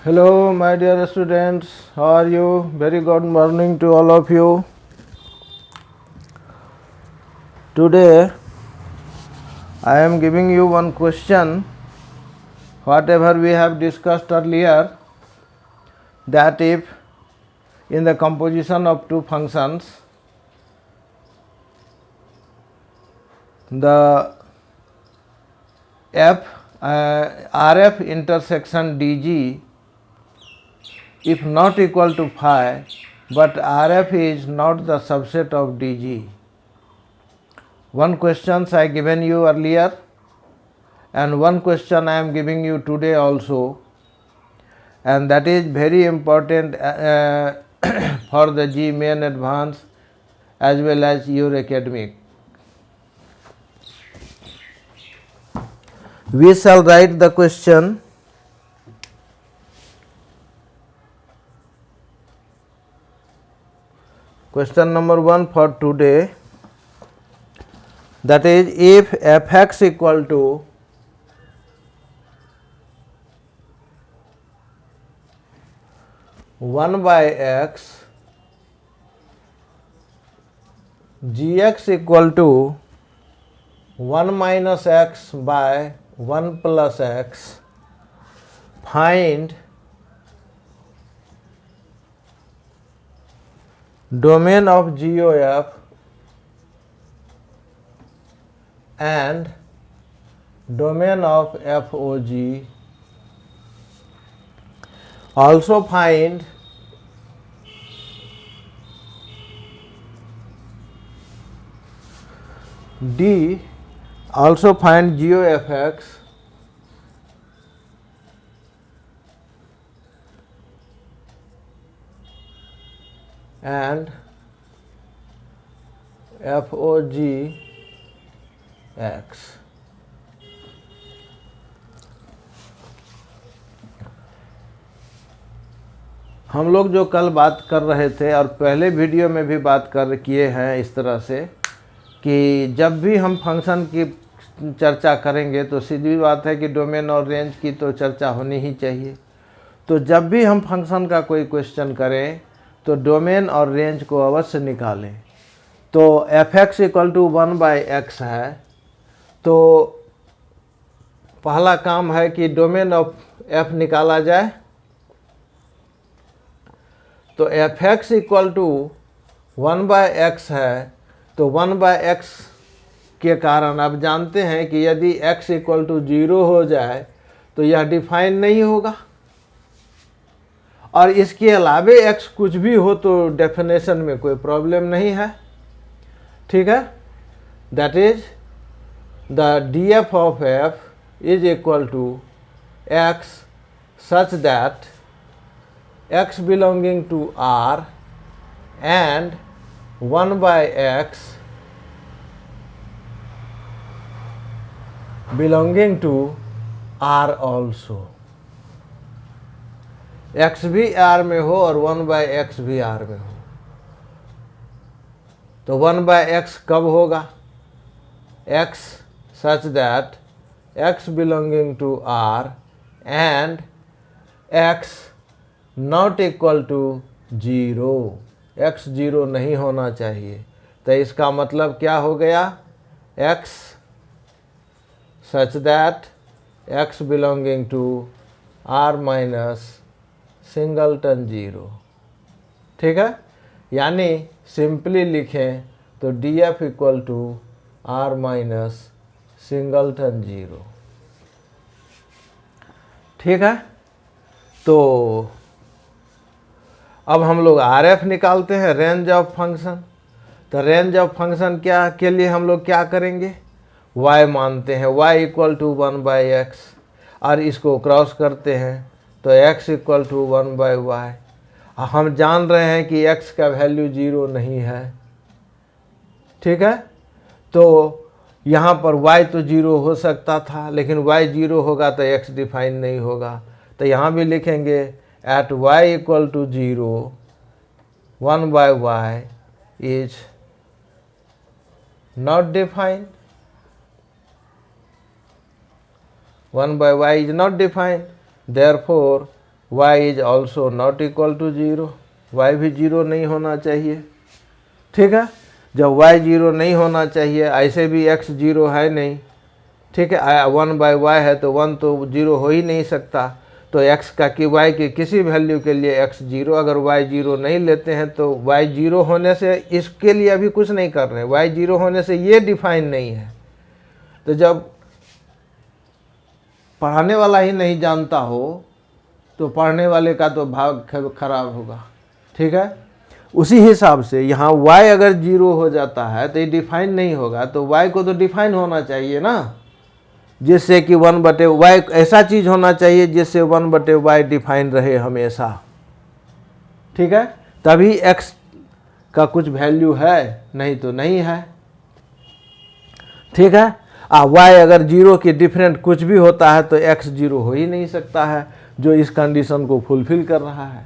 Hello, my dear students. How are you? Very good morning to all of you. Today, I am giving you one question. Whatever we have discussed earlier, that if in the composition of two functions, the RF intersection DG if not equal to phi, but RF is not the subset of DG. One question I given you earlier, and one question I am giving you today also, and that is very important for the G main advance as well as your academic. We shall write the question. Question number 1 for today, that is if fx equal to one by x, gx equal to 1 minus x by 1 plus x, find domain of GOF and domain of FOG. Also find D, also find GOFX and FOG x. हम लोग जो कल बात कर रहे थे और पहले वीडियो में भी बात कर किए हैं इस तरह से कि जब भी हम फंक्शन की चर्चा करेंगे तो सीधी बात है कि डोमेन और रेंज की तो चर्चा होनी ही चाहिए। तो जब भी हम फंक्शन का कोई क्वेश्चन करें तो डोमेन और रेंज को अवश्य निकालें। तो fx equal to 1 by x है, तो पहला काम है कि डोमेन ऑफ f निकाला जाए। तो fx equal to 1 by x है, तो 1 बाई एक्स के कारण आप जानते हैं कि यदि x इक्वल टू 0 हो जाए तो यह डिफाइन नहीं होगा, और इसके अलावे x कुछ भी हो तो डेफिनेशन में कोई प्रॉब्लम नहीं है। ठीक है, that is the df of f is equal to x such that x belonging to R and 1 by x belonging to R also। x भी R में हो और 1 by x भी R में हो। तो 1 by x कब होगा? x such that x belonging to R and x not equal to 0, x 0 नहीं होना चाहिए। तो इसका मतलब क्या हो गया? x such that x belonging to R minus singleton 0। ठीक है, यानी सिंपली लिखें तो df equal to R minus singleton 0। ठीक है, तो अब हम लोग RF निकालते हैं, रेंज ऑफ फंक्शन। तो रेंज ऑफ फंक्शन क्या के लिए हम लोग क्या करेंगे? y मानते हैं, y equal to 1 by x, और इसको क्रॉस करते हैं तो x equal to 1 by y. हम जान रहे हैं कि x का वैल्यू 0 नहीं है। ठीक है, तो यहाँ पर y तो 0 हो सकता था, लेकिन y 0 होगा तो x डिफाइन नहीं होगा। तो यहाँ भी लिखेंगे at y equal to 0 1 by y is not defined, 1 by y is not defined, therefore y is also not equal to 0, y भी 0 नहीं होना चाहिए। ठीक है, जब y 0 नहीं होना चाहिए, ऐसे भी x 0 है नहीं, ठीक है, 1/y है तो 1 तो 0 हो ही नहीं सकता। तो x का कि y के किसी वैल्यू के लिए x 0, अगर y 0 नहीं लेते हैं तो y 0 होने से इसके लिए अभी कुछ नहीं कर रहे हैं, y 0 होने से ये डिफाइन नहीं है। तो जब पढ़ाने वाला ही नहीं जानता हो तो पढ़ने वाले का तो भाग खराब होगा। ठीक है, उसी हिसाब से यहाँ y अगर 0 हो जाता है तो ये डिफाइन नहीं होगा, तो y को तो डिफाइन होना चाहिए ना, जिससे कि 1/y ऐसा चीज़ होना चाहिए जिससे 1/y डिफाइन रहे हमेशा। ठीक है, तभी x का कुछ वैल्यू है, नहीं तो नहीं है। ठीक है, y अगर 0 के डिफरेंट कुछ भी होता है तो x 0 हो ही नहीं सकता है, जो इस कंडीशन को फुलफिल कर रहा है।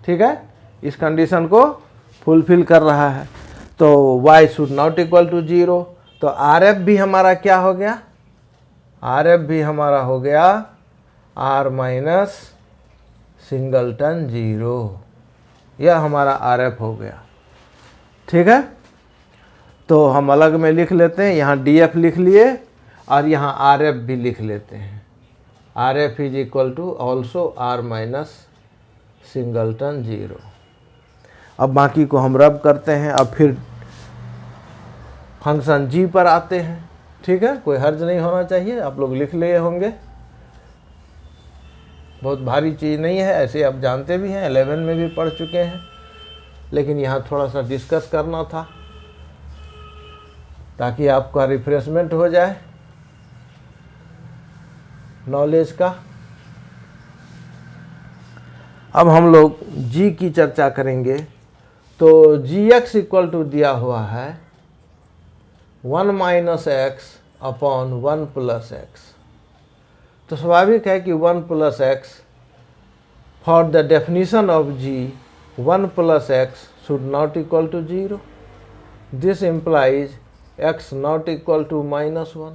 ठीक है, इस कंडीशन को फुलफिल कर रहा है, तो y should not equal to 0। तो RF भी हमारा क्या हो गया, RF भी हमारा हो गया R माइनस सिंगलटन 0, यह हमारा RF हो गया। ठीक है, तो हम अलग में लिख लेते हैं, यहाँ DF लिख लिए और यहाँ RF भी लिख लेते हैं। RF is equal to also R minus singleton 0। अब बाकी को हम रब करते हैं, अब फिर फंक्शन g पर आते हैं। ठीक है, कोई हर्ज नहीं होना चाहिए, आप लोग लिख लिए होंगे, बहुत भारी चीज़ नहीं है, ऐसे आप जानते भी हैं, 11 में भी पढ़ चुके हैं, लेकिन यहाँ थोड़ा सा डिस्कस करना था ताकि आपका रिफ्रेशमेंट हो जाए नॉलेज का। अब हम लोग g की चर्चा करेंगे, तो gx इक्वल टू दिया हुआ है 1 minus x upon 1 plus x. तो स्वाभाविक है कि 1 plus x, for the definition of g 1 plus x should not equal to 0, this implies x not equal to -1।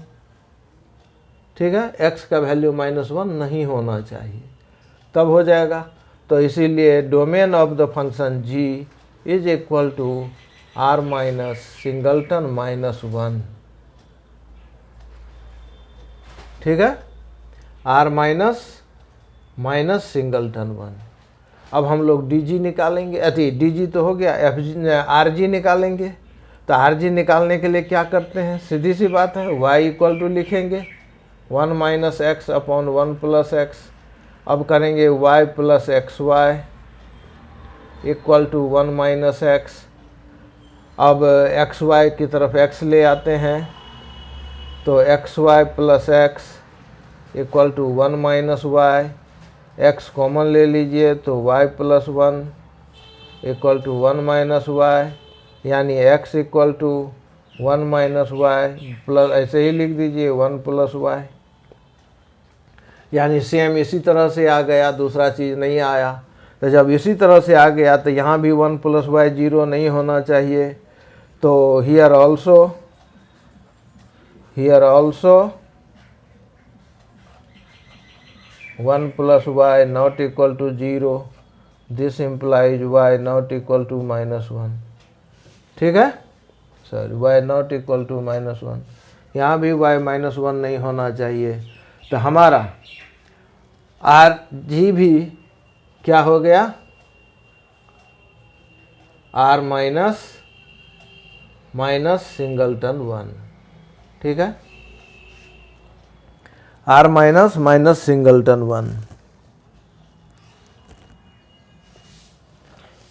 ठीक है, x का वैल्यू -1 नहीं होना चाहिए, तब हो जाएगा। तो इसीलिए domain of the function g is equal to R minus singleton -1। ठीक है, R माइनस सिंगलटन 1। अब हम लोग dg निकालेंगे, dg तो हो गया, rg निकालेंगे। तो rg निकालने के लिए क्या करते हैं, सीधी सी बात है, y इक्वल टू लिखेंगे 1 minus x upon 1 plus x. अब करेंगे y plus x y equal to 1 minus x. अब एक्स वाई की तरफ x ले आते हैं, तो x y plus x equal to 1 minus y, x common ले लीजिए तो y plus 1 equal to 1 minus y, यानी x equal to 1 minus y plus, ऐसे ही लिख दीजिए 1 प्लस वाई, यानी सेम इसी तरह से आ गया, दूसरा चीज़ नहीं आया। तो जब इसी तरह से आ गया तो यहाँ भी 1 प्लस वाई 0 नहीं होना चाहिए। तो here also 1 plus y not equal to 0, this implies y not equal to -1। ठीक है, sorry, y not equal to -1, यहाँ भी y -1 नहीं होना चाहिए। तो हमारा rg भी क्या हो गया, R माइनस सिंगलटन 1। ठीक है, R माइनस सिंगलटन 1।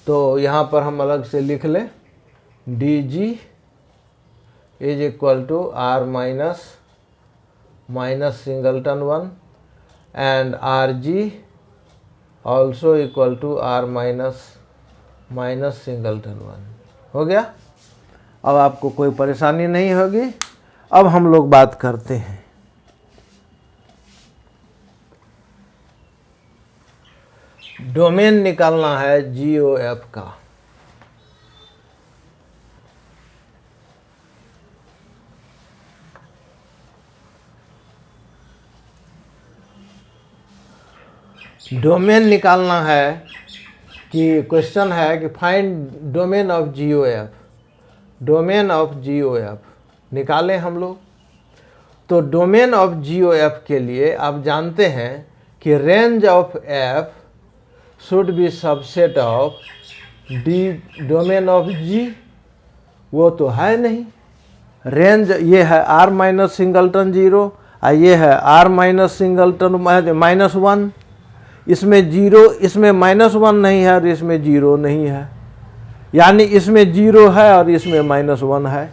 तो यहाँ पर हम अलग से लिख लें, dg is equal to R minus singleton 1 and rg also equal to R minus singleton 1। हो गया, अब आपको कोई परेशानी नहीं होगी। अब हम लोग बात करते हैं डोमेन निकालना है GOF का। डोमेन निकालना है कि क्वेश्चन है कि find domain of GOF, domain of GOF निकालें हम लोग। तो डोमेन ऑफ GOF के लिए आप जानते हैं कि range of F should be subset of D domain of G, वो तो है नहीं। रेंज ये है R माइनस सिंगलटन 0 और ये है R माइनस सिंगलटन -1। इसमें 0, इसमें -1 नहीं है और इसमें 0 नहीं है, यानी इसमें 0 है और इसमें -1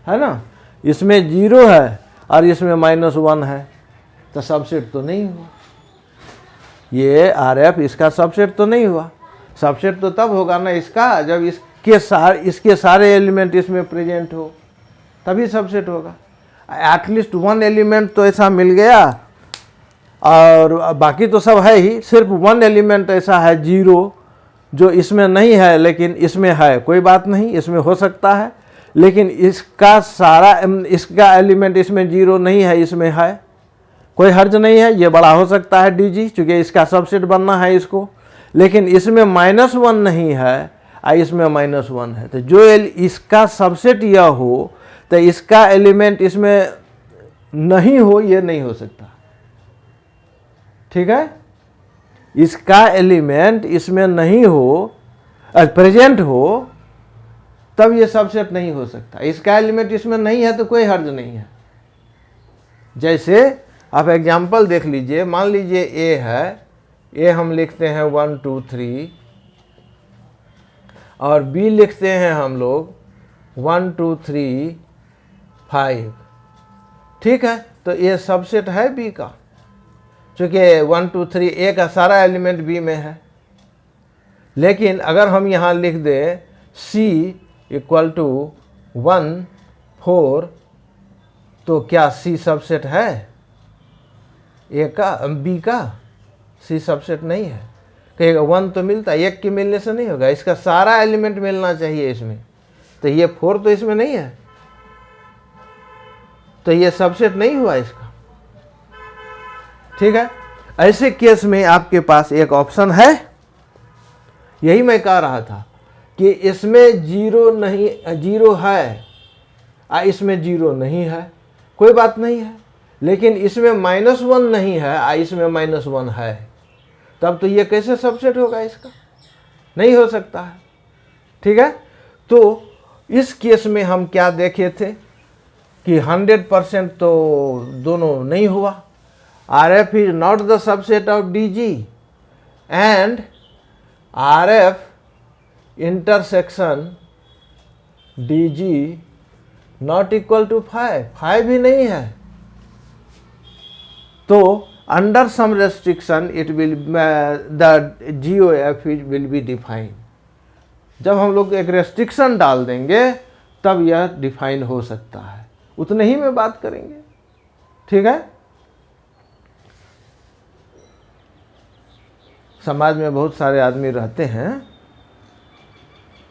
है ना। इसमें 0 है और इसमें -1 है, तो सबसेट तो नहीं हुआ। ये RF इसका सबसेट तो नहीं हुआ। सबसेट तो तब होगा ना इसका जब इसके सारे एलिमेंट इसमें प्रेजेंट हो, तभी सबसेट होगा। एटलीस्ट 1 एलिमेंट तो ऐसा मिल गया और बाकी तो सब है ही, सिर्फ 1 एलिमेंट ऐसा है 0 जो इसमें नहीं है लेकिन इसमें है, कोई बात नहीं, इसमें हो सकता है। लेकिन इसका एलिमेंट इसमें 0 नहीं है, इसमें है, कोई हर्ज नहीं है, ये बड़ा हो सकता है DG, चूँकि इसका सबसेट बनना है इसको। लेकिन इसमें -1 नहीं है और इसमें -1 है, तो जो इसका सबसेट यह हो तो इसका एलिमेंट इसमें नहीं हो, ये नहीं हो सकता। ठीक है, इसका एलिमेंट इसमें नहीं हो, प्रेजेंट हो, तब ये सबसेट नहीं हो सकता। इसका एलिमेंट इसमें नहीं है तो कोई हर्ज नहीं है। जैसे आप एग्जाम्पल देख लीजिए, मान लीजिए A है, A हम लिखते हैं 1 2 3 और B लिखते हैं हम लोग 1 2 3 5। ठीक है, तो ये सबसेट है B का, चूँकि 1 2 3 A का सारा एलिमेंट B में है। लेकिन अगर हम यहाँ लिख दें C = 1 4, तो क्या C सबसेट है B का? C सबसेट नहीं है। कहेगा 1 तो मिलता है, 1 के मिलने से नहीं होगा, इसका सारा एलिमेंट मिलना चाहिए इसमें, तो ये 4 तो इसमें नहीं है, तो ये सबसेट नहीं हुआ इसका। ठीक है, ऐसे केस में आपके पास एक ऑप्शन है, यही मैं कह रहा था कि इसमें 0 है और इसमें 0 नहीं है, कोई बात नहीं है। लेकिन इसमें -1 नहीं है और इसमें -1 है, तब तो ये कैसे सबसेट होगा? इसका नहीं हो सकता है। ठीक है, तो इस केस में हम क्या देखे थे कि 100% तो दोनों नहीं हुआ। RF is not the subset of DG and RF intersection DG not equal to 5 भी नहीं है। तो under some restriction it will the GOF will be defined। जब हम लोग एक रेस्ट्रिक्शन डाल देंगे तब यह डिफाइन हो सकता है, उतने ही में बात करेंगे। ठीक है, समाज में बहुत सारे आदमी रहते हैं,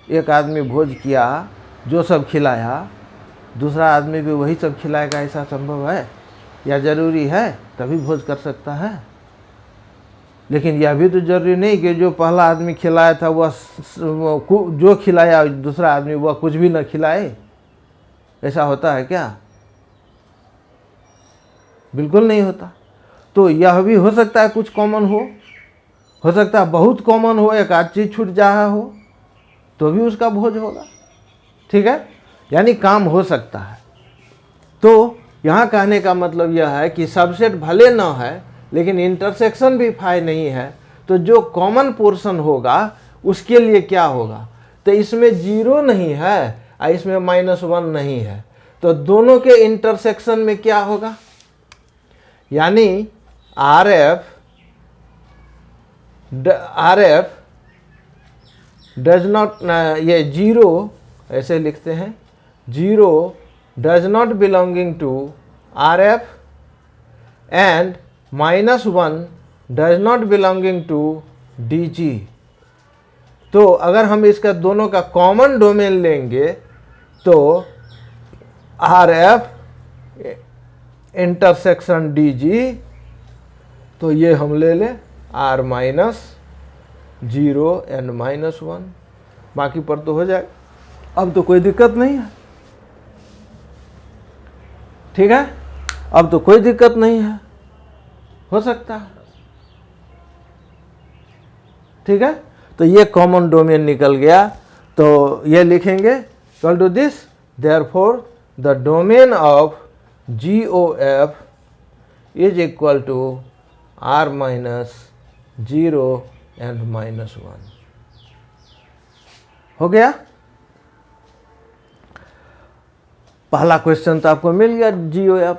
एक आदमी भोज किया, जो सब खिलाया, दूसरा आदमी भी वही सब खिलाएगा, ऐसा संभव है या ज़रूरी है? तभी भोज कर सकता है। लेकिन यह भी तो जरूरी नहीं कि जो पहला आदमी खिलाया था वह जो खिलाया दूसरा आदमी वह कुछ भी न खिलाए, ऐसा होता है क्या? बिल्कुल नहीं होता। तो यह भी हो सकता है कुछ कॉमन हो सकता है बहुत कॉमन हो, एक आध चीज़ छूट जा हो तो भी उसका भोज होगा। ठीक है, यानी काम हो सकता है। तो यहाँ कहने का मतलब यह है कि सबसेट भले न है लेकिन इंटरसेक्शन भी 5 नहीं है, तो जो कॉमन पोर्शन होगा उसके लिए क्या होगा? तो इसमें 0 नहीं है और इसमें -1 नहीं है, तो दोनों के इंटरसेक्शन में क्या होगा? यानी RF डज नॉट, ये 0 ऐसे लिखते हैं, 0 does not belonging to RF and -1 does not belonging to DG। तो अगर हम इसका दोनों का कॉमन डोमेन लेंगे तो RF इंटरसेक्शन DG तो ये हम ले लें r माइनस 0 n माइनस 1, बाकी पर तो हो जाए। अब तो कोई दिक्कत नहीं है, ठीक है, अब तो कोई दिक्कत नहीं है, हो सकता है, ठीक है। तो ये कॉमन डोमेन निकल गया, तो ये लिखेंगे equal to this, therefore the domain of GOF is equal to r minus 0 and minus 1। हो गया, पहला क्वेश्चन तो आपको मिल गया GOF,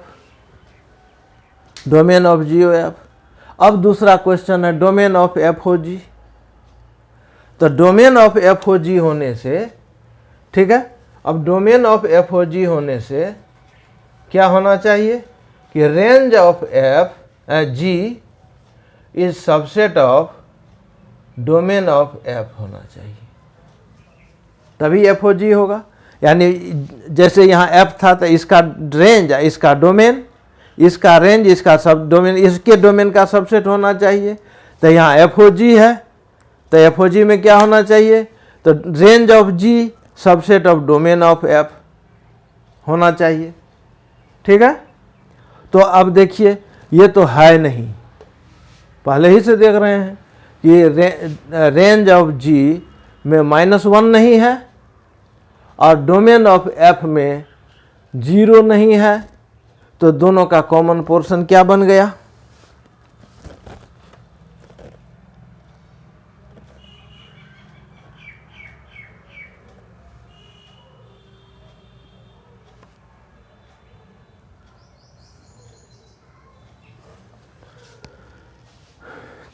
डोमेन ऑफ GOF। अब दूसरा क्वेश्चन है डोमेन ऑफ FOG। तो डोमेन ऑफ FOG होने से, ठीक है, अब डोमेन ऑफ FOG होने से क्या होना चाहिए कि range of G is subset of domain of F होना चाहिए, तभी FOG होगा। यानी जैसे यहाँ F था तो इसका रेंज, इसका डोमेन, इसका रेंज, इसका सब डोमेन, इसके डोमेन का सबसेट होना चाहिए। तो यहाँ FOG है, तो FOG में क्या होना चाहिए, तो range of G subset of domain of F होना चाहिए, ठीक है। तो अब देखिए ये तो है नहीं, पहले ही से देख रहे हैं कि रेंज ऑफ G में -1 नहीं है और डोमेन ऑफ F में 0 नहीं है, तो दोनों का कॉमन पोर्शन क्या बन गया,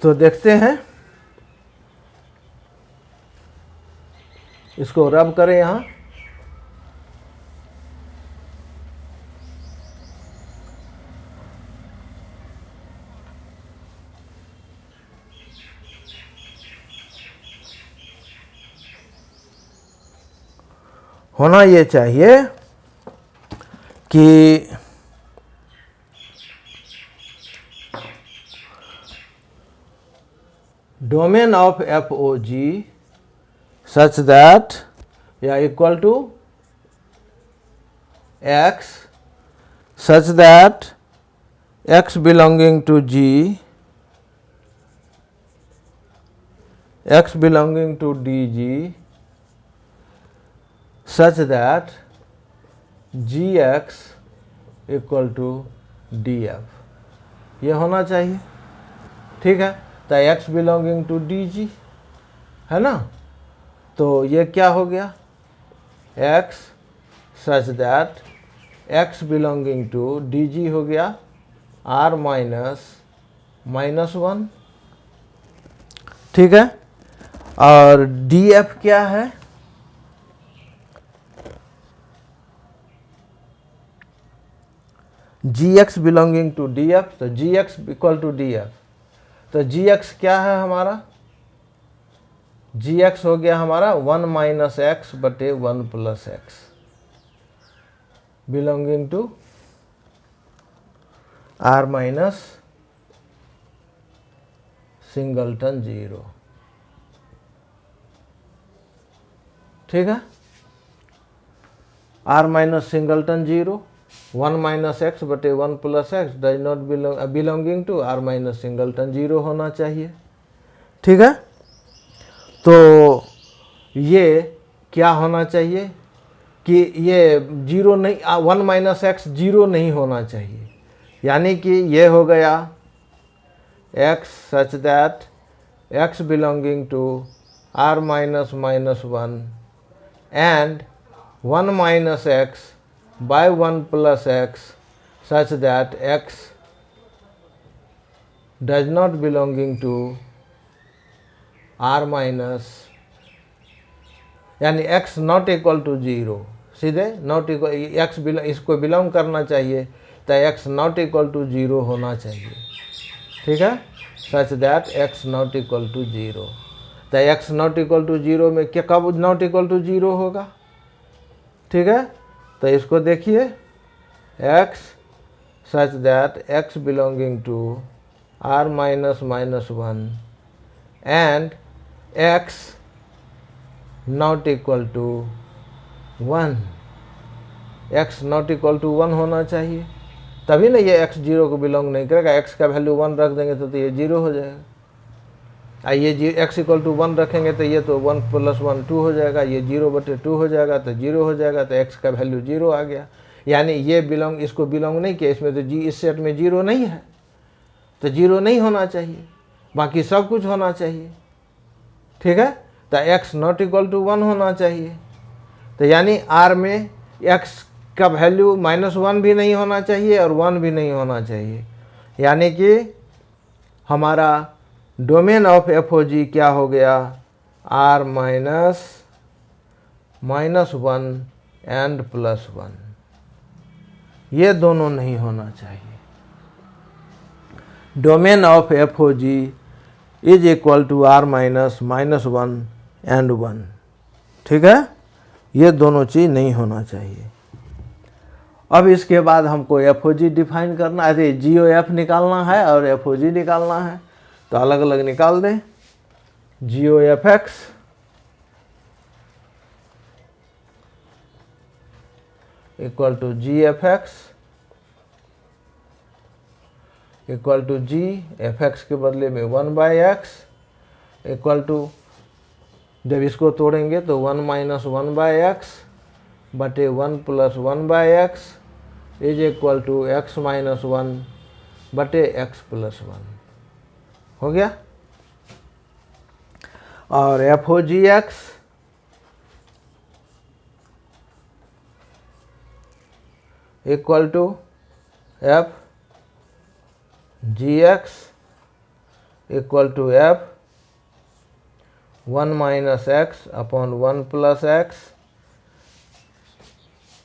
तो देखते हैं, इसको रब करें यहाँ, होना ये चाहिए कि domain of FOG such that equal to X such that X belonging to G, X belonging to DG such that GX equal to DF, ये होना चाहिए, ठीक है। तो X बिलोंगिंग टू DG है ना, तो ये क्या हो गया, X such that X belonging to DG हो गया R माइनस -1, ठीक है। और DF क्या है, GX बिलोंगिंग टू DF, तो GX इक्वल टू DF, तो GX क्या है हमारा, GX हो गया हमारा 1 माइनस x बटे 1 plus x belonging to R minus singleton 0, ठीक है। R minus singleton 0, 1 minus x बटे 1 plus x does not belonging to R minus singleton 0 होना चाहिए, ठीक है। तो ये क्या होना चाहिए कि ये 0 नहीं, 1 माइनस एक्स 0 नहीं होना चाहिए, यानी कि ये हो गया x such that x belonging to R minus -1 and 1 minus x by 1 plus x such that x does not belonging to R minus, यानी x नॉट इक्वल टू 0, सीधे नॉट इक्वल, x इसको बिलोंग करना चाहिए, तो x not equal to 0 होना चाहिए, ठीक है, such that x not equal to 0। तो x नॉट इक्वल टू 0 में क्या, कब नॉट इक्वल टू 0 होगा, ठीक है। तो इसको देखिए x such that x belonging to r minus minus 1 and x not equal to 1, x not equal to 1 होना चाहिए, तभी ना ये x 0 को बिलोंग नहीं करेगा। x का वैल्यू 1 रख देंगे तो ये 0 हो जाएगा। ये x इक्वल टू 1 रखेंगे तो ये तो 1 + 1 2 हो जाएगा, ये 0/2 हो जाएगा तो 0 हो जाएगा, तो x का वैल्यू 0 आ गया। यानी ये इसको बिलोंग नहीं किया, इसमें तो इस सेट में 0 नहीं है, तो 0 नहीं होना चाहिए, बाकी सब कुछ होना चाहिए। ठीक है, तो x नॉट इक्वल टू 1 होना चाहिए। तो यानी r में x का वैल्यू -1 भी नहीं होना चाहिए और 1 भी नहीं होना चाहिए। यानी कि हमारा डोमेन ऑफ एफओजी क्या हो गया, r माइनस -1 एंड +1, ये दोनों नहीं होना चाहिए। Domain of FOG is equal to r minus -1 and 1। ठीक है, ये दोनों चीज़ नहीं होना चाहिए। अब इसके बाद हमको एफओजी डिफाइन करना है, अरे जीओएफ निकालना है और एफओजी निकालना है, तो अलग अलग निकाल दें। G o f x equal to g f x equal to g, f x के बदले में 1/x इक्वल टू, जब इसको तोड़ेंगे तो 1 - 1/x बटे 1 + 1/x is equal to x - 1 बटे x + 1 हो गया। और f o g x equal to f g x equal to f 1 - x upon 1 + x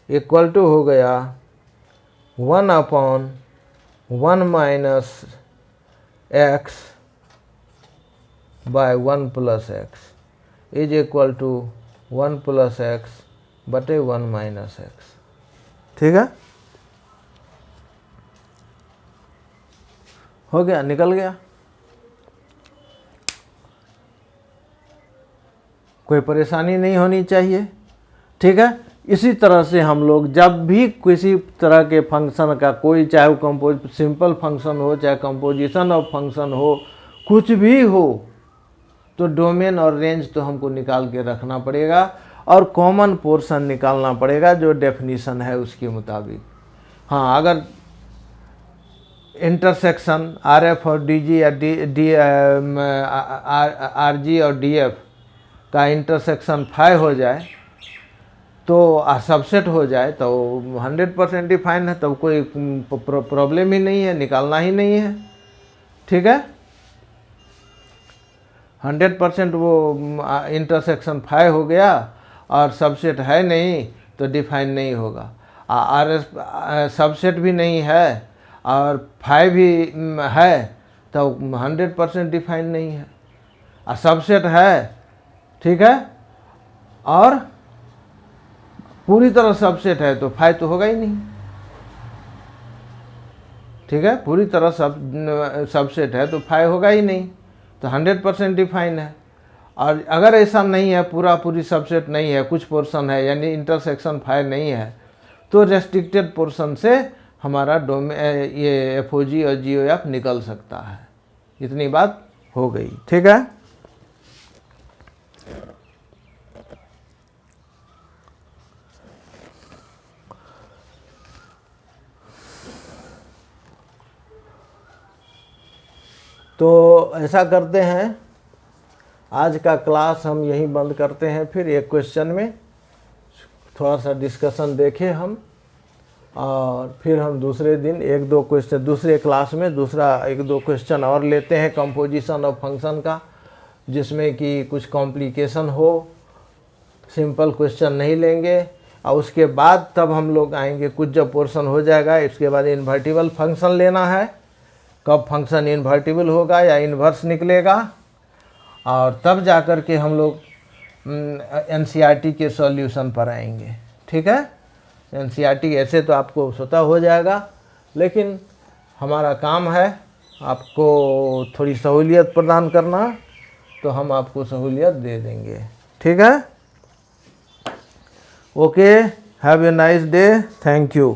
equal to हो गया 1 upon 1 - x by 1 + x is equal to 1 + x बटे 1 - x। ठीक है, हो गया, निकल गया, कोई परेशानी नहीं होनी चाहिए। ठीक है, इसी तरह से हम लोग जब भी किसी तरह के फंक्शन का कोई, चाहे वो सिंपल फंक्शन हो, चाहे कंपोजिशन ऑफ फंक्शन हो, कुछ भी हो, तो डोमेन और रेंज तो हमको निकाल के रखना पड़ेगा और कॉमन पोर्शन निकालना पड़ेगा जो डेफिनीशन है उसके मुताबिक। हाँ, अगर इंटरसेक्शन RF और DG या RG और DF का इंटरसेक्शन 5 हो जाए तो सबसेट हो जाए तो 100% डिफाइन है, तब कोई प्रॉब्लम ही नहीं है, निकालना ही नहीं है। ठीक है, 100% वो इंटरसेक्शन 5 हो गया और सबसेट है नहीं तो डिफाइन नहीं होगा। सबसेट भी नहीं है और 5 भी है तो 100% डिफाइन नहीं है। और सबसेट है, ठीक है, और पूरी तरह सबसेट है तो 5 तो होगा ही नहीं। ठीक है, पूरी तरह सबसेट है तो 5 होगा ही नहीं, तो 100% डिफाइन है। और अगर ऐसा नहीं है, पूरी सबसेट नहीं है, कुछ पोर्शन है, यानी इंटरसेक्शन 5 नहीं है, तो रेस्ट्रिक्टेड पोर्शन से हमारा ये एफओजी और जीओएफ निकल सकता है। इतनी बात हो गई। ठीक है, तो ऐसा करते हैं, आज का क्लास हम यहीं बंद करते हैं। फिर एक क्वेश्चन में थोड़ा सा डिस्कशन देखें हम, और फिर हम दूसरे दिन 1-2 क्वेश्चन, दूसरे क्लास में दूसरा 1-2 क्वेश्चन और लेते हैं कंपोजिशन ऑफ फंक्शन का, जिसमें कि कुछ कॉम्प्लिकेशन हो, सिंपल क्वेश्चन नहीं लेंगे। और उसके बाद तब हम लोग आएंगे, कुछ जब पोर्शन हो जाएगा इसके बाद इन्वर्टिबल फंक्शन लेना है, कब फंक्शन इन्वर्टिबल होगा या इन्वर्स निकलेगा, और तब जा कर के हम लोग एनसीईआरटी के सॉल्यूशन पर आएंगे। ठीक है, एनसीईआरटी ऐसे तो आपको स्वतः हो जाएगा, लेकिन हमारा काम है आपको थोड़ी सहूलियत प्रदान करना, तो हम आपको सहूलियत दे देंगे। ठीक है, okay, have a nice day, thank you.